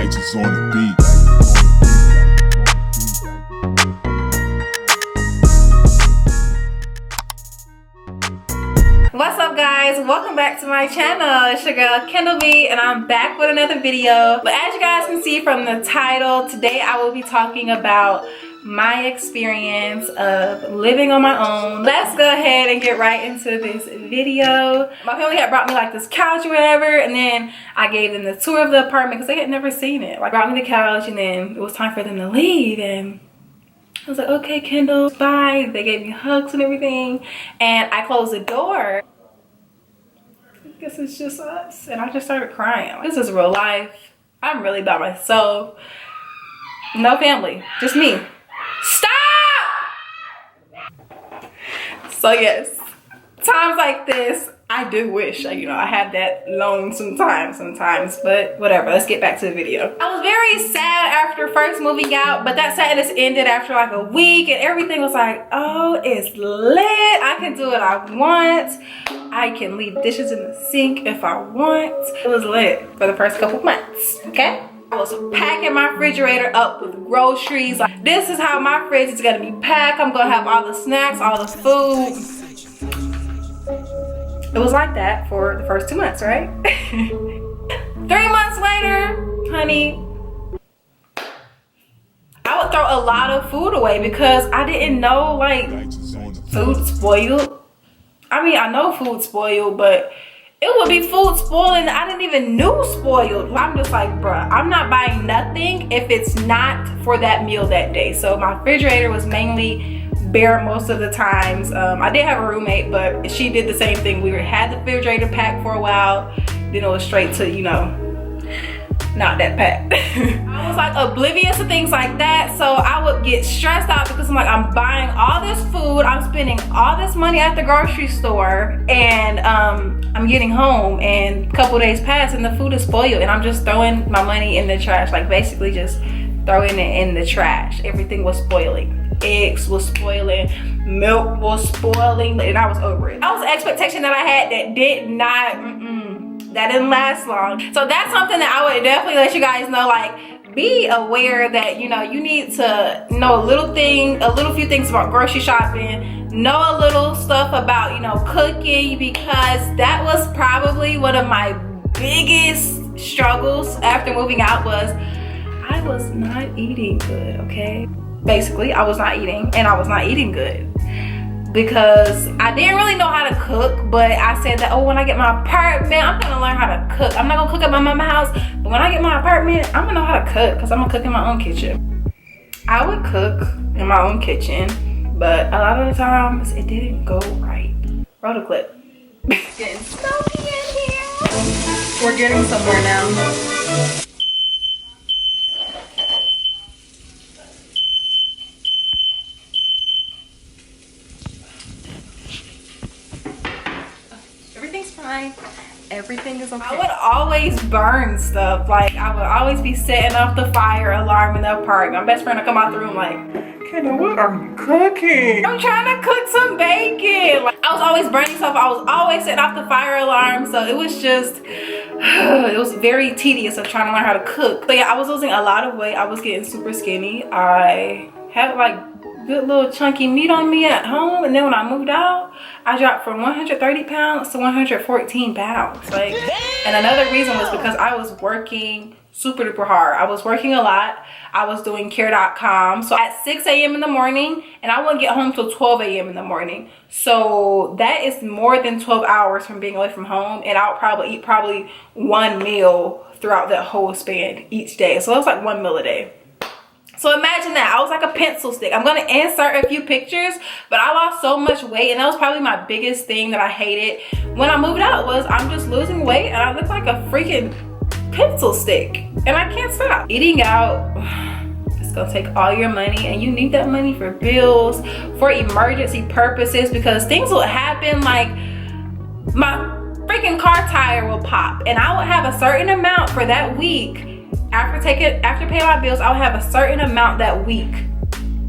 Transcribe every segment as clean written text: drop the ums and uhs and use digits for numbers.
Righteous on the beat. What's up, guys? Welcome back to my channel. It's your girl Kendall B, and I'm back with another video. But as you guys can see from the title, today I will be talking about my experience of living on my own. Let's go ahead and get right into this video. My family had brought me like this couch or whatever, and then I gave them the tour of the apartment because they had never seen it. Like, brought me the couch, and then it was time for them to leave, and I was like, okay, Kendall, bye. They gave me hugs and everything, and I closed the door. I guess it's just us, and I just started crying. This is real life. I'm really by myself. No family, just me. Stop! So yes, times like this, I do wish, I had that lonesome time sometimes, but whatever, let's get back to the video. I was very sad after first moving out, but that sadness ended after like a week, and everything was like, oh, it's lit. I can do what I want. I can leave dishes in the sink if I want. It was lit for the first couple months, okay? I was packing my refrigerator up with groceries. Like, this is how my fridge is gonna be packed. I'm gonna have all the snacks, all the food. It was like that for the first 2 months, right? 3 months later, honey, I would throw a lot of food away because I didn't know, like, food spoiled. I mean, I know food spoiled, but it would be food spoiled and I didn't even know spoiled. I'm just like, bruh, I'm not buying nothing if it's not for that meal that day. So my refrigerator was mainly bare most of the times. I did have a roommate, but she did the same thing. We had the refrigerator packed for a while, then it was straight to, not that packed. I was like oblivious to things like that, so I would get stressed out because I'm like, I'm buying all this food, I'm spending all this money at the grocery store, and I'm getting home and a couple days pass and the food is spoiled and I'm just throwing my money in the trash, like basically just throwing it in the trash. Everything was spoiling. Eggs was spoiling, milk was spoiling, and I was over it. That was an expectation that I had that did not, that didn't last long. So that's something that I would definitely let you guys know, like, be aware that, you need to know a few things about grocery shopping, know a little stuff about, cooking, because that was probably one of my biggest struggles after moving out was I was not eating good, okay? Basically, I was not eating, and I was not eating good because I didn't really know how to cook, but I said that, oh, when I get my apartment, I'm gonna learn how to cook. I'm not gonna cook at my mama's house, but when I get my apartment, I'm gonna know how to cook because I'm gonna cook in my own kitchen. I would cook in my own kitchen, but a lot of the times it didn't go right. Roll the clip. It's getting smoky in here. We're getting somewhere now. Everything is okay. I would always burn stuff. Like, I would always be setting off the fire alarm in the apartment. My best friend would come out the room like, Kendall, what are you cooking? I'm trying to cook some bacon. Like, I was always burning stuff. I was always setting off the fire alarm. So it was just, it was very tedious of trying to learn how to cook. But yeah, I was losing a lot of weight. I was getting super skinny. I had like good little chunky meat on me at home, and then when I moved out, I dropped from 130 pounds to 114 pounds. Like, and another reason was because I was working super duper hard. I was working a lot. I was doing care.com, so at 6 a.m. in the morning, and I wouldn't get home till 12 a.m. in the morning. So that is more than 12 hours from being away from home, and I would probably eat one meal throughout that whole span each day. So it was like one meal a day. So imagine that. I was like a pencil stick. I'm going to insert a few pictures, but I lost so much weight, and that was probably my biggest thing that I hated when I moved out was I'm just losing weight and I look like a freaking pencil stick, and I can't stop. Eating out, it's going to take all your money, and you need that money for bills, for emergency purposes, because things will happen, like my freaking car tire will pop, and I will have a certain amount for that week. After paying my bills, I would have a certain amount that week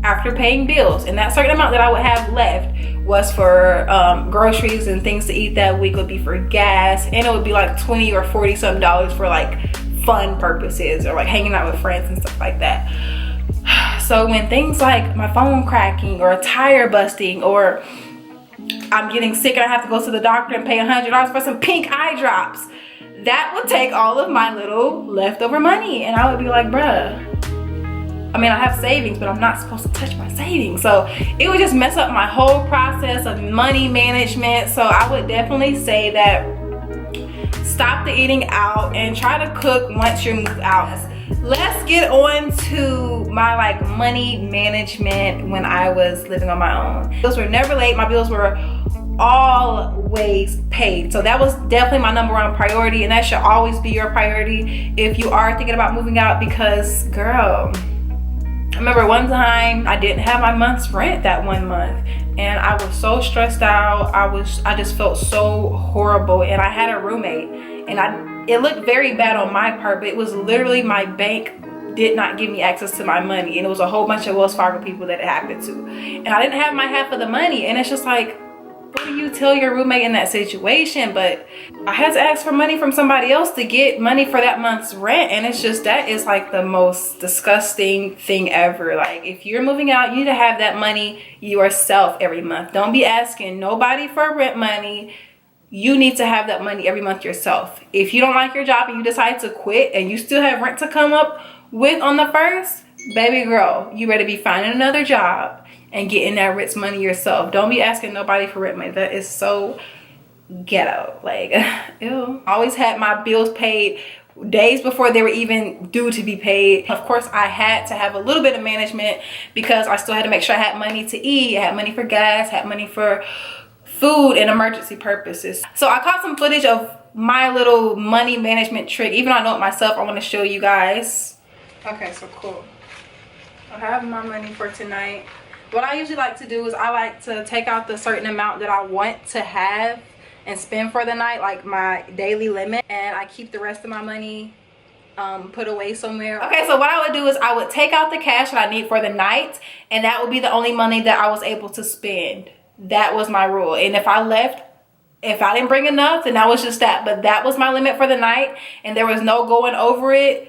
after paying bills, and that certain amount that I would have left was for groceries and things to eat that week, would be for gas, and it would be like 20 or 40 something dollars for like fun purposes or like hanging out with friends and stuff like that. So when things like my phone cracking or a tire busting or I'm getting sick and I have to go to the doctor and pay $100 for some pink eye drops, that would take all of my little leftover money. And I would be like, bruh, I mean, I have savings, but I'm not supposed to touch my savings. So it would just mess up my whole process of money management. So I would definitely say that stop the eating out and try to cook once you move out. Let's get on to my like money management when I was living on my own. Bills were never late. My bills were always paid. So that was definitely my #1 priority, and that should always be your priority if you are thinking about moving out, because girl, I remember one time I didn't have my month's rent that one month and I was so stressed out. I just felt so horrible, and I had a roommate, and it looked very bad on my part, but it was literally my bank did not give me access to my money, and it was a whole bunch of Wells Fargo people that it happened to, and I didn't have my half of the money. And it's just like, what do you tell your roommate in that situation? But I had to ask for money from somebody else to get money for that month's rent, and it's just, that is like the most disgusting thing ever. Like, if you're moving out, you need to have that money yourself every month. Don't be asking nobody for rent money. You need to have that money every month yourself. If you don't like your job and you decide to quit and you still have rent to come up with on the 1st, baby girl, you better be finding another job and getting that rent money yourself. Don't be asking nobody for rent money. That is so ghetto. Like, ew. I always had my bills paid days before they were even due to be paid. Of course, I had to have a little bit of management because I still had to make sure I had money to eat, I had money for gas, had money for food and emergency purposes. So I caught some footage of my little money management trick. Even though I know it myself, I want to show you guys. Okay, so cool. I have my money for tonight. What I usually like to do is I like to take out the certain amount that I want to have and spend for the night, like my daily limit, and I keep the rest of my money put away somewhere. Okay, so what I would do is I would take out the cash that I need for the night, and that would be the only money that I was able to spend. That was my rule. And if I didn't bring enough, then that was just that. But that was my limit for the night, and there was no going over it.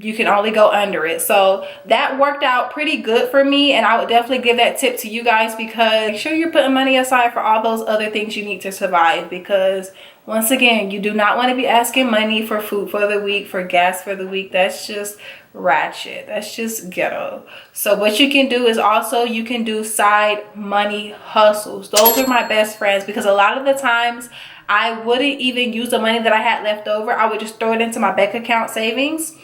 You can only go under it. So that worked out pretty good for me, and I would definitely give that tip to you guys, because make sure you're putting money aside for all those other things you need to survive. Because once again, you do not want to be asking money for food for the week, for gas for the week. That's just ratchet. That's just ghetto. So what you can do is also you can do side money hustles. Those are my best friends, because a lot of the times I wouldn't even use the money that I had left over. I would just throw it into my bank account savings,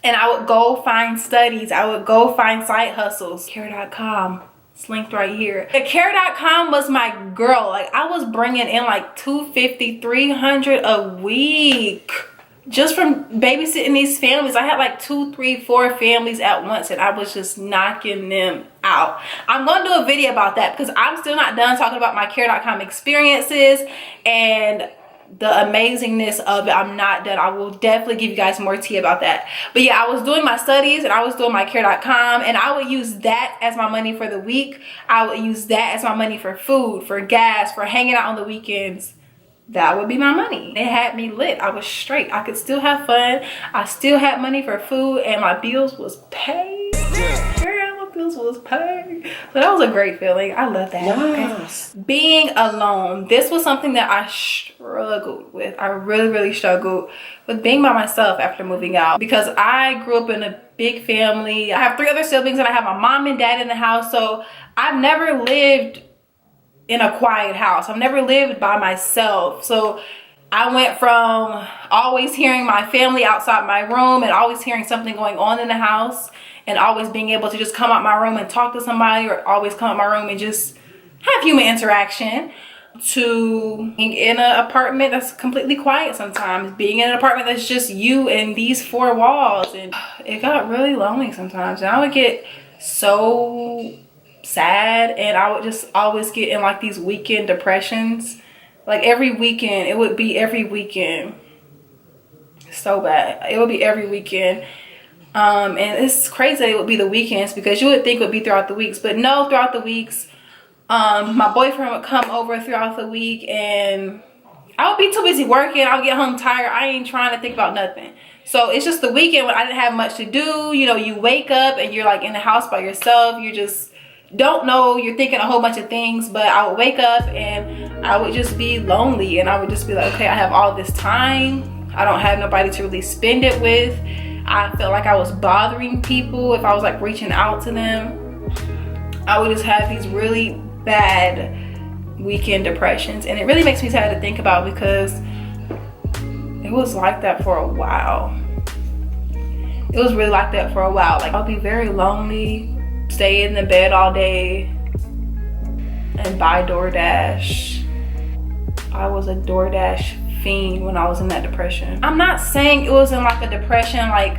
and I would go find studies. I would go find side hustles. Care.com. It's linked right here. Care.com was my girl. Like, I was bringing in like $250, $300 a week just from babysitting these families. I had like 2, 3, 4 families at once, and I was just knocking them out. I'm going to do a video about that, because I'm still not done talking about my Care.com experiences and the amazingness of it. I'm not done. I will definitely give you guys more tea about that. But yeah, I was doing my studies and I was doing my Care.com, and I would use that as my money for the week. I would use that as my money for food, for gas, for hanging out on the weekends. That would be my money. It had me lit. I was straight. I could still have fun. I still had money for food, and my bills was paid. Girl, my bills was paid. So that was a great feeling. I love that. Yes. Okay. Being alone. This was something that I struggled with. I really struggled with being by myself after moving out, because I grew up in a big family. I have 3 other siblings, and I have my mom and dad in the house. So I've never lived in a quiet house. I've never lived by myself. So I went from always hearing my family outside my room, and always hearing something going on in the house, and always being able to just come out my room and talk to somebody, or always come out my room and just have human interaction, to being in an apartment that's completely quiet sometimes, being in an apartment that's just you and these 4 walls. And it got really lonely sometimes, and I would get so sad, and I would just always get in like these weekend depressions. Like every weekend, it would be every weekend. So bad. It would be every weekend. And it's crazy that it would be the weekends, because you would think it would be throughout the weeks, but no, throughout the weeks, my boyfriend would come over throughout the week, and I would be too busy working. I'll get home tired. I ain't trying to think about nothing. So it's just the weekend when I didn't have much to do. You know, you wake up and you're like in the house by yourself. You just don't know. You're thinking a whole bunch of things. But I would wake up and I would just be lonely. And I would just be like, okay, I have all this time. I don't have nobody to really spend it with. I felt like I was bothering people if I was like reaching out to them. I would just have these really bad weekend depressions, and it really makes me sad to think about because it was like that for a while. It was really like that for a while. Like, I'll be very lonely, stay in the bed all day and buy DoorDash. I was a DoorDash fiend when I was in that depression. I'm not saying it wasn't like a depression like,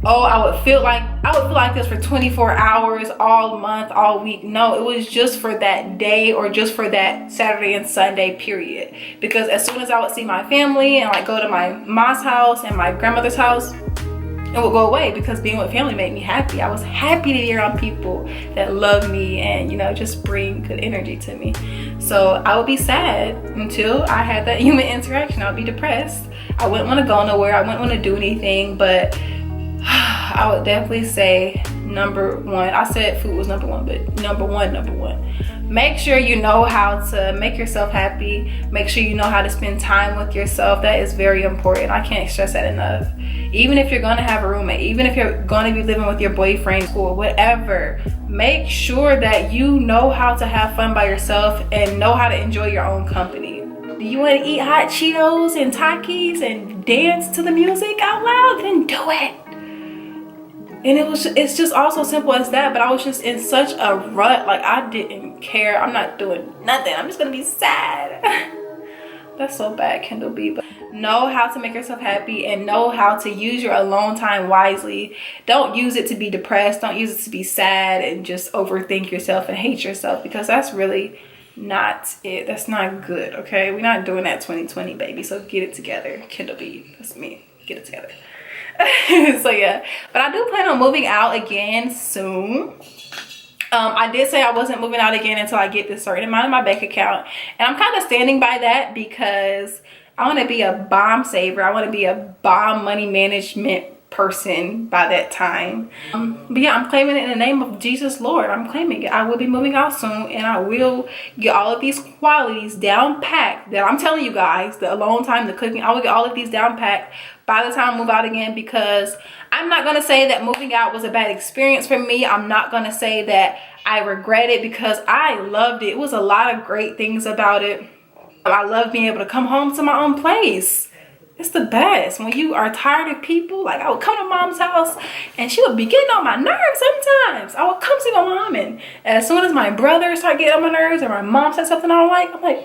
oh, I would feel like this for 24 hours all month, all week. No, it was just for that day or just for that Saturday and Sunday period. Because as soon as I would see my family and like go to my mom's house and my grandmother's house, it would go away because being with family made me happy. I was happy to be around people that love me and, you know, just bring good energy to me. So I would be sad until I had that human interaction. I would be depressed. I wouldn't want to go nowhere. I wouldn't want to do anything, but I would definitely say number one. I said food was number one, but number one. Make sure you know how to make yourself happy. Make sure you know how to spend time with yourself. That is very important. I can't stress that enough. Even if you're gonna have a roommate, even if you're gonna be living with your boyfriend or whatever, make sure that you know how to have fun by yourself and know how to enjoy your own company. Do you want to eat hot Cheetos and Takis and dance to the music out loud? Then do it. And it's just also simple as that. But I was just in such a rut. Like, I didn't care. I'm not doing nothing. I'm just gonna be sad. That's so bad, Kendall B. But know how to make yourself happy and know how to use your alone time wisely. Don't use it to be depressed. Don't use it to be sad and just overthink yourself and hate yourself, because that's really not it. That's not good. Okay, we're not doing that 2020, baby. So get it together. Kendall B. That's me. Get it together. So yeah, but I do plan on moving out again soon. I did say I wasn't moving out again until I get this certain amount in my bank account, and I'm kind of standing by that because I want to be a bomb saver. I want to be a bomb money management person by that time. But yeah, I'm claiming it in the name of Jesus Lord. I'm claiming it. I will be moving out soon, and I will get all of these qualities down packed that I'm telling you guys, the alone time, the cooking, I will get all of these down packed by the time I move out again, because I'm not going to say that moving out was a bad experience for me. I'm not going to say that I regret it, because I loved it. It was a lot of great things about it. I love being able to come home to my own place. It's the best. When you are tired of people, like, I would come to mom's house and she would be getting on my nerves sometimes. I would come see my mom, and as soon as my brother started getting on my nerves or my mom said something I don't like, I'm like,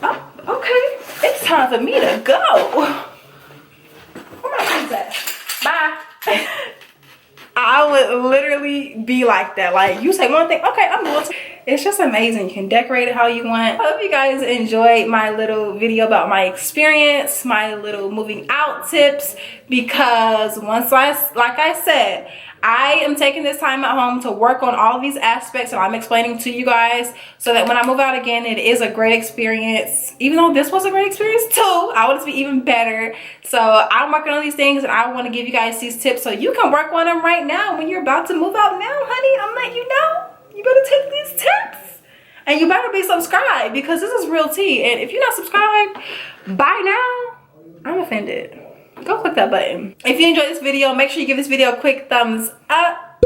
oh, okay, it's time for me to go. Where my kids at? Bye. I would literally be like that. Like, you say one thing, okay, I'm going to. It's just amazing. You can decorate it how you want. I hope you guys enjoyed my little video about my experience, my little moving out tips, because like I said, I am taking this time at home to work on all these aspects that I'm explaining to you guys, so that when I move out again, it is a great experience. Even though this was a great experience too, I want it to be even better. So I'm working on these things, and I want to give you guys these tips so you can work on them right now when you're about to move out now, honey. I'm letting you know. You better take these tips. And you better be subscribed, because this is real tea. And if you're not subscribed by now, I'm offended. Go click that button. If you enjoyed this video, make sure you give this video a quick thumbs up.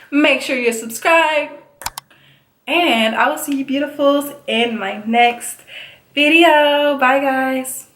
Make sure you're subscribed. And I will see you beautifuls in my next video. Bye, guys.